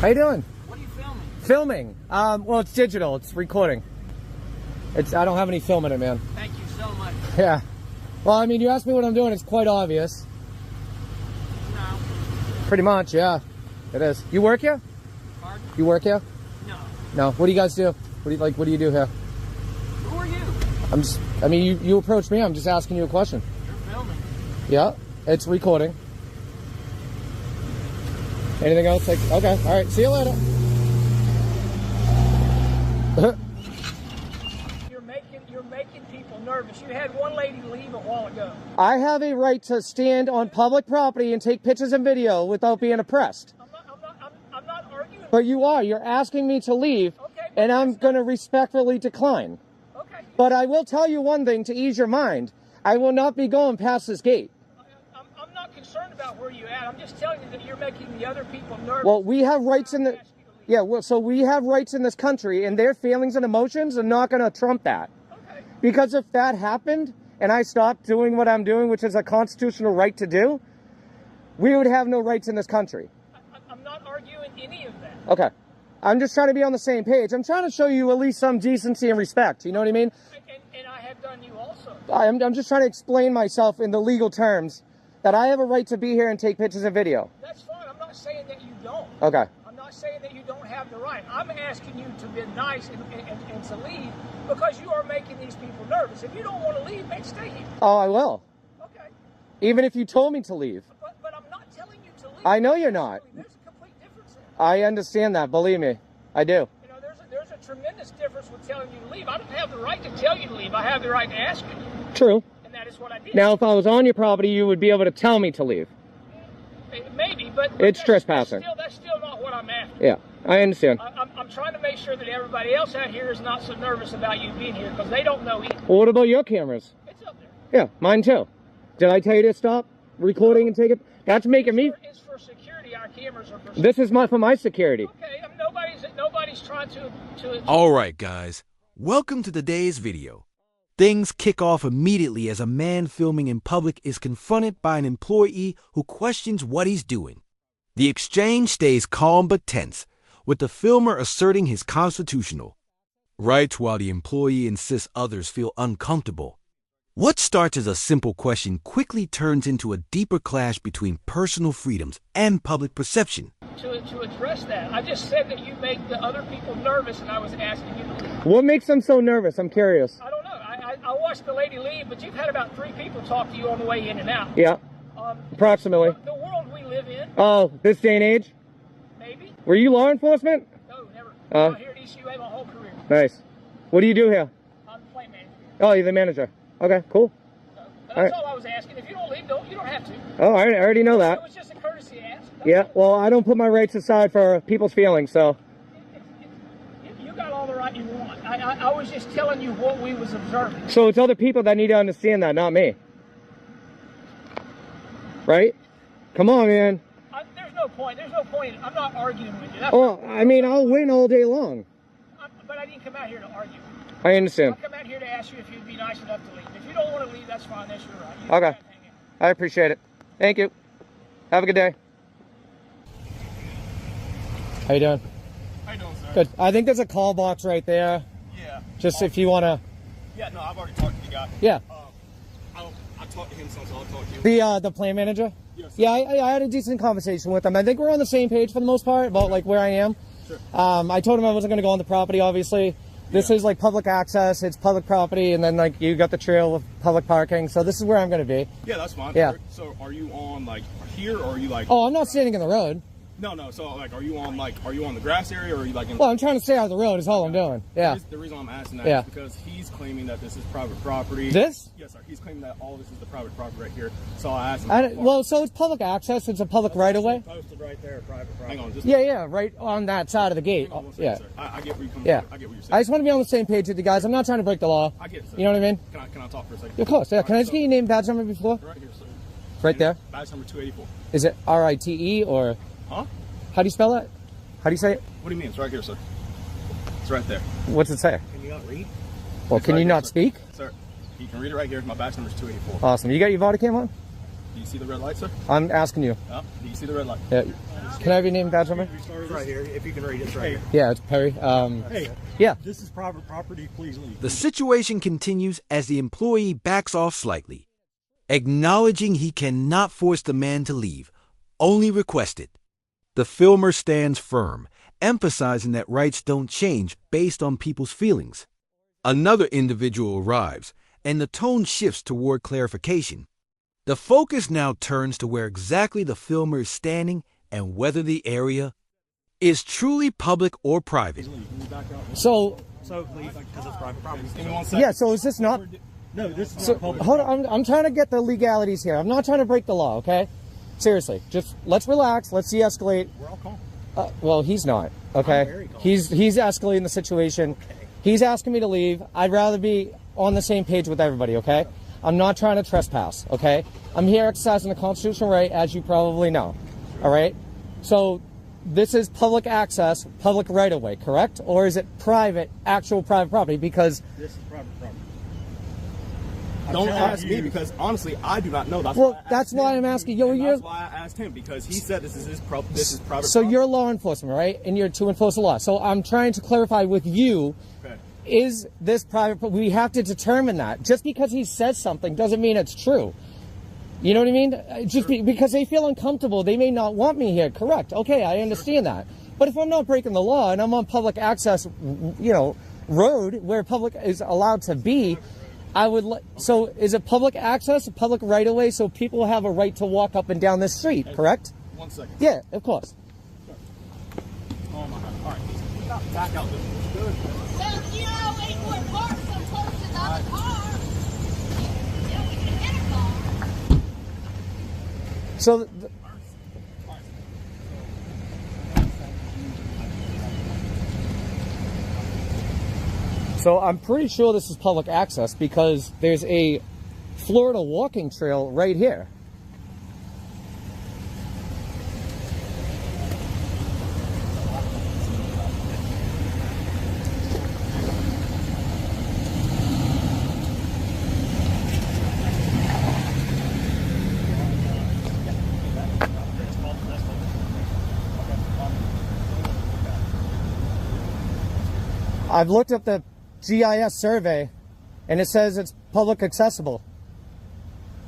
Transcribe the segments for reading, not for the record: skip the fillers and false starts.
How you doing? What are you filming? Filming. Well, it's digital. It's recording. I don't have any film in it, man. Thank you so much. Yeah. Well, I mean, you asked me what I'm doing. It's quite obvious. No. Pretty much, yeah. It is. You work here? Pardon? You work here? No. No. What do you guys do? What do you do here? Who are you? I mean, you approached me. I'm just asking you a question. You're filming. Yeah. It's recording. Anything else? Okay. All right. See you later. You're making people nervous. You had one lady leave a while ago. I have a right to stand on public property and take pictures and video without being oppressed. I'm not arguing. But you are. You're asking me to leave, Okay, and I'm going to respectfully decline. Okay. But I will tell you one thing to ease your mind. I will not be going past this gate. I'm not concerned about where you're at. I'm just telling you that you're making the other people nervous. Well, we have rights in the... Yeah, well, so we have rights in this country, and their feelings and emotions are not going to trump that. Okay. Because if that happened, and I stopped doing what I'm doing, which is a constitutional right to do, we would have no rights in this country. I'm not arguing any of that. Okay. I'm just trying to be on the same page. I'm trying to show you at least some decency and respect. You know what I mean? And I have done you also. I'm just trying to explain myself in the legal terms that I have a right to be here and take pictures and video. That's fine. I'm not saying that you don't. Okay. I'm not saying that you don't have the right. I'm asking you to be nice and to leave because you are making these people nervous. If you don't want to leave, man, stay here. Oh, I will. Okay. Even if you told me to leave. But I'm not telling you to leave. I know you're not. There's a complete difference there. I understand that. Believe me. I do. You know, there's a tremendous difference with telling you to leave. I don't have the right to tell you to leave. I have the right to ask you. True. And that is what I did. Now, if I was on your property, you would be able to tell me to leave. Maybe, but It's trespassing. That's still not what I'm after. Yeah, I understand. I'm trying to make sure that everybody else out here is not so nervous about you being here because they don't know either. Well, what about your cameras? It's up there. Yeah, mine too. Did I tell you to stop recording and take it? That's making me... It's for security. Our cameras are for security. This is for my security. Okay, nobody's trying to... Alright guys, welcome to today's video. Things kick off immediately as a man filming in public is confronted by an employee who questions what he's doing. The exchange stays calm but tense, with the filmer asserting his constitutional rights while the employee insists others feel uncomfortable. What starts as a simple question quickly turns into a deeper clash between personal freedoms and public perception. To address that, I just said that you make the other people nervous, and I was asking you to leave. What makes them so nervous? I'm curious. I don't know. I watched the lady leave, but you've had about 3 people talk to you on the way in and out. Yeah, approximately. The world we live in. Oh, this day and age? Maybe. Were you law enforcement? No, never. I'm here at ECU my whole career. Nice. What do you do here? I'm the plant manager. Oh, you're the manager. Okay, cool. So, that's all I was asking. If you don't leave, you don't have to. Oh, I already know that. It was just a courtesy ask. Yeah, well, I don't put my rights aside for people's feelings, so. You got all the right you want. I was just telling you what we was observing. So it's other people that need to understand that, not me. Right? Come on, man. There's no point. I'm not arguing with you. I mean, I'll win all day long. But I didn't come out here to argue. I understand. I come out here to ask you if you'd be nice enough to leave. If you don't want to leave, that's fine. That's your right. Okay. I appreciate it. Thank you. Have a good day. How you doing? How you doing, sir? Good. I think there's a call box right there. Yeah. Just if you want to... Yeah, no, I've already talked to the guy. Yeah. I talked to him, so I'll talk to you. The plant manager? Yes, sir. Yeah, I had a decent conversation with him. I think we're on the same page for the most part about like where I am. Sure. I told him I wasn't going to go on the property, obviously. This is like public access, it's public property, and then like you got the trail with public parking, so this is where I'm going to be. Yeah, that's fine. Yeah. So are you on like here, or are you like... Oh, I'm not standing in the road. No, so like are you on the grass area, or are you like in... Well, I'm trying to stay out of the road is all I'm doing. Yeah. The reason I'm asking that is because he's claiming that this is private property. This? Yes, sir. He's claiming that all this is the private property right here. So I asked him... Well, so it's public access, it's a public right-of-way? Posted right there, private property. Hang on, just... Yeah, right on that side of the gate. Hang on one second, Yeah. sir. I get where you're coming from. I get what you're saying. I just want to be on the same page with you guys. I'm not trying to break the law. I get it, sir. You know what I mean? Can I talk for a second? Of course, yeah. Can I just So- get your name, badge number before? Right here, sir. Right there? Badge number 284. Is it R-I-T-E or... Huh? How do you spell that? How do you say it? What do you mean? It's right here, sir. It's right there. What's it say? Can you not read? Well, It's can right you here, not sir. speak? Sir, you can read it right here. My badge number is 284. Awesome. You got your body cam on? Do you see the red light, sir? I'm asking you. Do you see the red light? Yeah. Can I have your name and badge number? It's right here. If you can read it, it's right here. Yeah, it's Perry. Hey, yeah. this is private property. Please leave. The situation continues as the employee backs off slightly, acknowledging he cannot force the man to leave, only request it. The filmer stands firm, emphasizing that rights don't change based on people's feelings. Another individual arrives, and the tone shifts toward clarification. The focus now turns to where exactly the filmer is standing and whether the area is truly public or private. So Leave because it's private property. Give me 1 second. yeah, so is this not? No, this is So not public. hold on, I'm trying to get the legalities here. I'm not trying to break the law, okay? Seriously, just let's relax. Let's de-escalate. We're all calm. Well, he's not. I'm Okay, very calm. he's escalating the situation. He's asking me to leave. I'd rather be on the same page with everybody. Okay, I'm not trying to trespass. Okay, I'm here exercising the constitutional right, as you probably know. All right, so this is public access, public right of way, correct? Or is it private, actual private property? Because This is private property. Don't telling ask me you. because honestly, I do not know. That's well, why I that's asked why him. I'm asking. Yo, And you're that's why I asked him because he said this is private. so property. you're law enforcement, right? And you're to enforce the law. So I'm trying to clarify with you. Okay. Is this private? We have to determine that. Just because he says something doesn't mean it's true. You know what I mean? Because they feel uncomfortable, they may not want me here. Correct? Okay, I understand that. But if I'm not breaking the law and I'm on public access, road where public is allowed to be, I would. So is it public access, public right of way, so people have a right to walk up and down this street? Correct? 1 second. Yeah, of course. Oh my God. All right. Back out. Good. So if you always would park so close to the other car, then we can hit a car. So. So I'm pretty sure this is public access because there's a Florida walking trail right here. I've looked up the GIS survey and it says it's public accessible.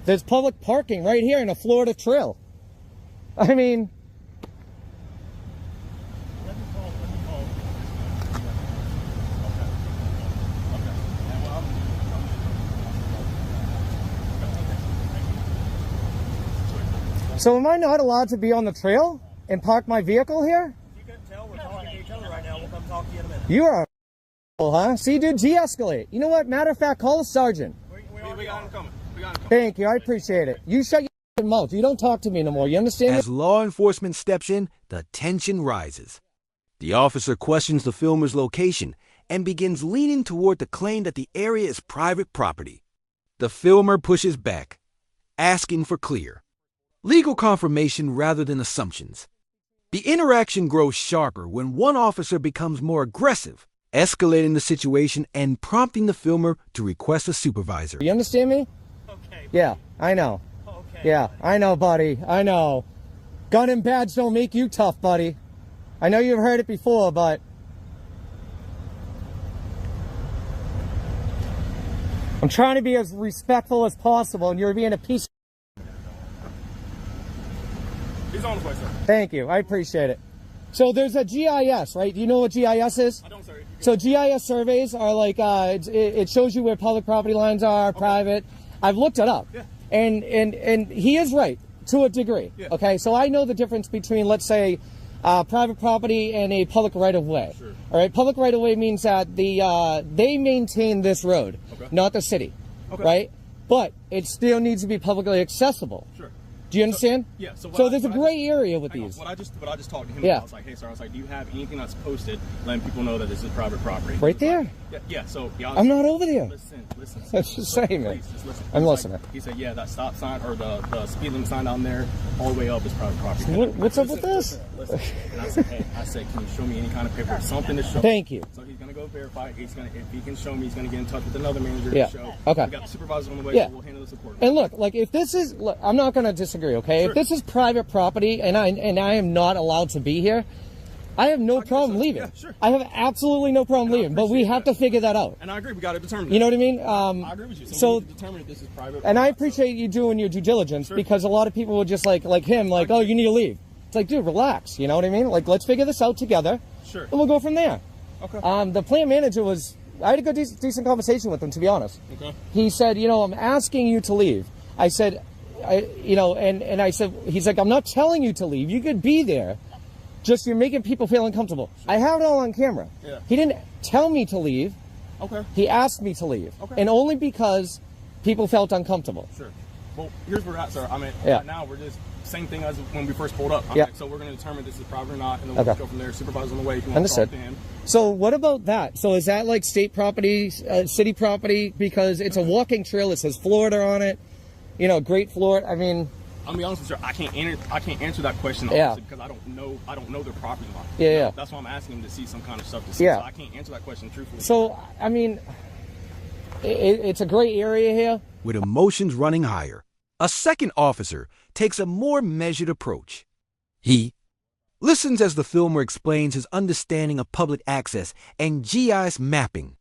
There's public parking right here in a Florida trail. I mean, so am I not allowed to be on the trail and park my vehicle here? You can tell we're talking to each other right now. We'll come talk to you in a minute. You are a huh? See, dude, de-escalate. You know what? Matter of fact, call a sergeant. We got him coming. We got him coming. Thank you. I appreciate it. You shut your mouth. You don't talk to me no more. You understand? As law enforcement steps in, the tension rises. The officer questions the filmer's location and begins leaning toward the claim that the area is private property. The filmer pushes back, asking for clear, legal confirmation rather than assumptions. The interaction grows sharper when one officer becomes more aggressive, escalating the situation and prompting the filmer to request a supervisor. You understand me? Okay. Yeah, I know. Okay. Yeah, I know, buddy. I know. Gun and badge don't make you tough, buddy. I know you've heard it before, but I'm trying to be as respectful as possible, and you're being a piece. He's on his way, sir. Thank you. I appreciate it. So there's a GIS, right? Do you know what GIS is? I don't, sir. So GIS surveys are like, it shows you where public property lines are, private. I've looked it up. Yeah. And he is right to a degree. Yeah. Okay, so I know the difference between, let's say, private property and a public right-of-way. Sure. All right, public right-of-way means that they maintain this road, Okay. not the city, Okay. right? But it still needs to be publicly accessible. Sure. Do you understand? Yeah. So there's a gray area with these. What I just talked to him Yeah. about, I was like, hey, sir, I was like, do you have anything that's posted letting people know that this is private property? Right there. Yeah. So yeah, I'm not over there. Listen. That's just saying, man. Please, just listen. I'm He's listening. Like, he said, yeah, that stop sign or the speed limit sign down there, all the way up is private property. What's up with this? Listen. And I said, hey, can you show me any kind of paper, something to show? Thank you. So he's gonna go verify. If he can show me, he's gonna get in touch with another manager Yeah. to show. Okay. We got the supervisor on the way, Yeah. so we'll handle the support. And look, like if this is, look, I'm not going to disagree, okay? Sure. If this is private property and I am not allowed to be here, I have no problem leaving. Yeah, sure. I have absolutely no problem leaving, but we appreciate have that. to figure that out. And I agree, we got to determine. You know what I mean? I agree with you. So, we need to determine if this is private. and or I not. appreciate you doing your due diligence Sure. because a lot of people will just like him, like, oh, you need to leave. It's like, dude, relax. You know what I mean? Like, let's figure this out together. Sure. And we'll go from there. Okay. The plant manager I had a good, decent conversation with him, to be honest. Okay. He said, you know, I'm asking you to leave. I said, and I said, he's like, I'm not telling you to leave. You could be there. Just you're making people feel uncomfortable. I have it all on camera. Yeah. He didn't tell me to leave. Okay. He asked me to leave. Okay. And only because people felt uncomfortable. Sure. Well, here's where we're at, sir. I mean, Yeah. right now we're just same thing as when we first pulled up. Yeah. So we're going to determine this is private or not, and then we'll Okay. just go from there. Supervisor on the way. If you want Understood. to talk to him. So what about that? So is that like state property, city property? Because it's a walking trail. It says Florida on it. You know, Great Florida. I mean, I'll be honest with you. I can't answer that question Yeah. honestly, because I don't know their property line. Yeah, yeah. That's why I'm asking him to see some kind of stuff to see. Yeah. So I can't answer that question truthfully. so, I mean, it's a gray area here. With emotions running higher, a second officer takes a more measured approach. He listens as the filmer explains his understanding of public access and GIS mapping.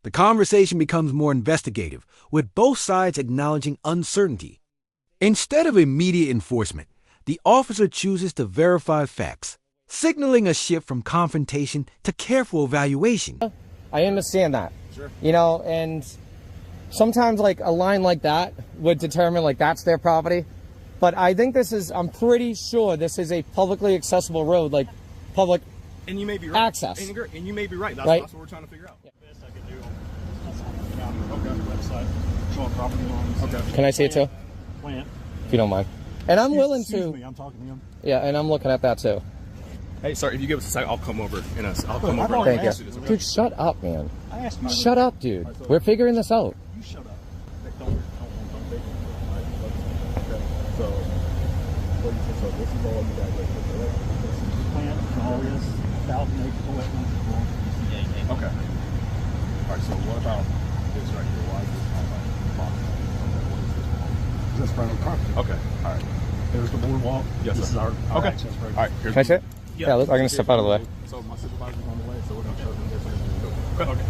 The conversation becomes more investigative, with both sides acknowledging uncertainty. Instead of immediate enforcement, the officer chooses to verify facts, signaling a shift from confrontation to careful evaluation. I understand that. Sure. You know, and sometimes like a line like that would determine like that's their property. But I think I'm pretty sure this is a publicly accessible road, like public. And you may be right. Access. And you may be right. That's, Right. that's what we're trying to figure out. Best I could do on the website, showing property lines. Okay. Can I see it too? Plant. If you don't mind. And I'm willing Excuse to. me, I'm talking to him. Yeah, and I'm looking at that too. Hey, sir, if you give us a second, I'll come over and I'll come I've over. already and Thank asked you. answer this, Dude, shut up, man. I asked you. Shut up, dude. We're figuring this out. You shut up. Don't take it. Okay. So, what do you think? So this is all you guys right here, This is the plant, and all this 1,000 acre wetlands. Okay. All right. So what about this right here? Why is this not like box? Okay. What is this? This private property. Okay. All right. There's the boardwalk. Yes, This sir. is our Okay. access road. All right. Here's Can I see it? Yeah, I'm going to step out of the way. So my supervisor's on the way, so we're going to show them this. Okay. Okay.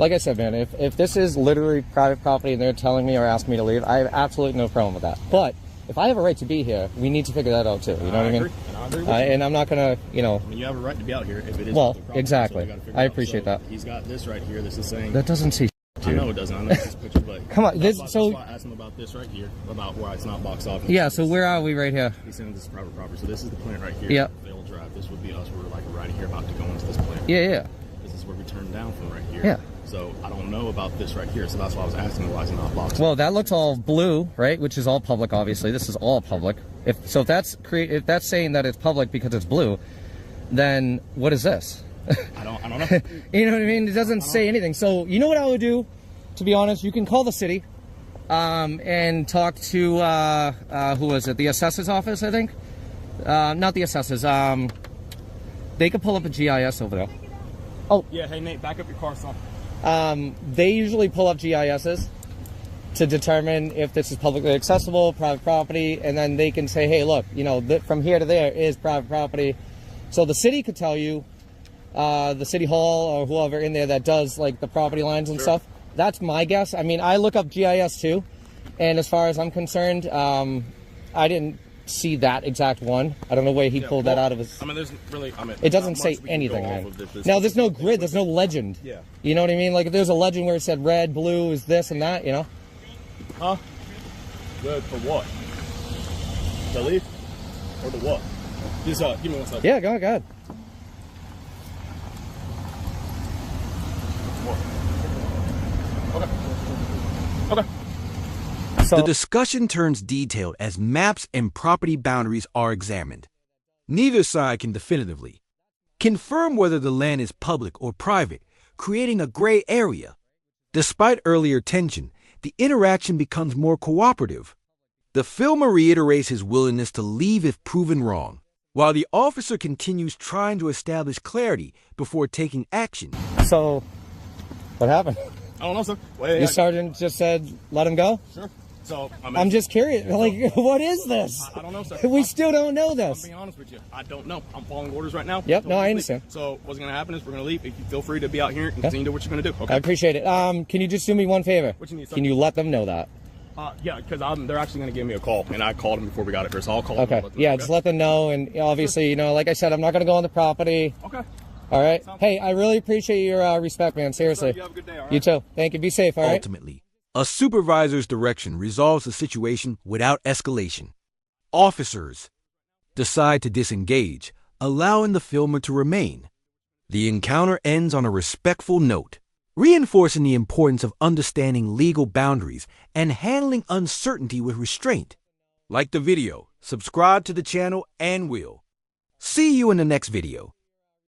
Like I said, man, if this is literally private property and they're telling me or asking me to leave, I have absolutely no problem with that. But if I have a right to be here, we need to figure that out too. You know what I mean? agree. And I agree with you. And I'm not going to, you know, I mean, you have a right to be out here if it is. Well, public property, exactly. so you gotta figure I it out. appreciate So that. He's got this right here. This is saying. that doesn't see I know it doesn't. I know it's this picture, but Come on, That's this- why, so- that's why I asked him about this right here, about why it's not boxed off. Yeah, so where are we right here? He's saying this is private property. So this is the plant right here. Yep. They'll drive. This would be us. We're like right here about to go into this plant. Yeah, yeah. This is where we turn down from right here. Yeah. So I don't know about this right here. So that's why I was asking why it's not boxed. Well, that looks all blue, right? Which is all public, obviously. This is all public. If that's saying that it's public because it's blue, then what is this? I don't know. You know what I mean? It doesn't say anything. So you know what I would do? To be honest, you can call the city and talk to who was it? The assessor's office, I think. Not the assessors. They could pull up a GIS over there. Yeah. Hey Nate, back up your car, son. They usually pull up GISs to determine if this is publicly accessible, private property, and then they can say, hey, look, you know, from here to there is private property. So the city could tell you, the city hall or whoever in there that does like the property lines and stuff. That's my guess. I mean, I look up GIS too, and as far as I'm concerned, I didn't see that exact one. I don't know where he pulled that out of his. I mean, there's really. I mean, It doesn't not say much we can anything, go man. off of this. Now, there's no grid. There's no legend. Yeah. You know what I mean? Like, if there's a legend where it said red, blue is this and that, you know? Huh? Good for what? To leave or to what? Just give me one second. Yeah, go ahead. Okay. So, The discussion turns detailed as maps and property boundaries are examined. Neither side can definitively confirm whether the land is public or private, creating a gray area. Despite earlier tension, the interaction becomes more cooperative. The filmer reiterates his willingness to leave if proven wrong, while the officer continues trying to establish clarity before taking action. so What happened? I don't know, sir. Well, Your sergeant just said, let him go? Sure. So, I'm just curious. Like, what is this? I don't know, sir. We still don't know I'm this. being honest with you. I don't know. I'm following orders right now. Yep, no, I understand. So what's going to happen is we're going to leave. If you feel free to be out here and continue to do what you're going to do. Okay. I appreciate it. Can you just do me one favor? What you need, sir? Can you let them know that? Yeah, because they're actually going to give me a call, and I called them before we got it here, so I'll call them. Okay. and let them Yeah, know, just let them know. And obviously, you know, like I said, I'm not going to go on the property. Okay. All right. Sounds Hey, I really appreciate your respect, man. Seriously. You have a good day, all right? You too. Thank you. Be safe, all right? Ultimately, a supervisor's direction resolves the situation without escalation. Officers decide to disengage, allowing the filmer to remain. The encounter ends on a respectful note, reinforcing the importance of understanding legal boundaries and handling uncertainty with restraint. Like the video, subscribe to the channel, and we'll see you in the next video.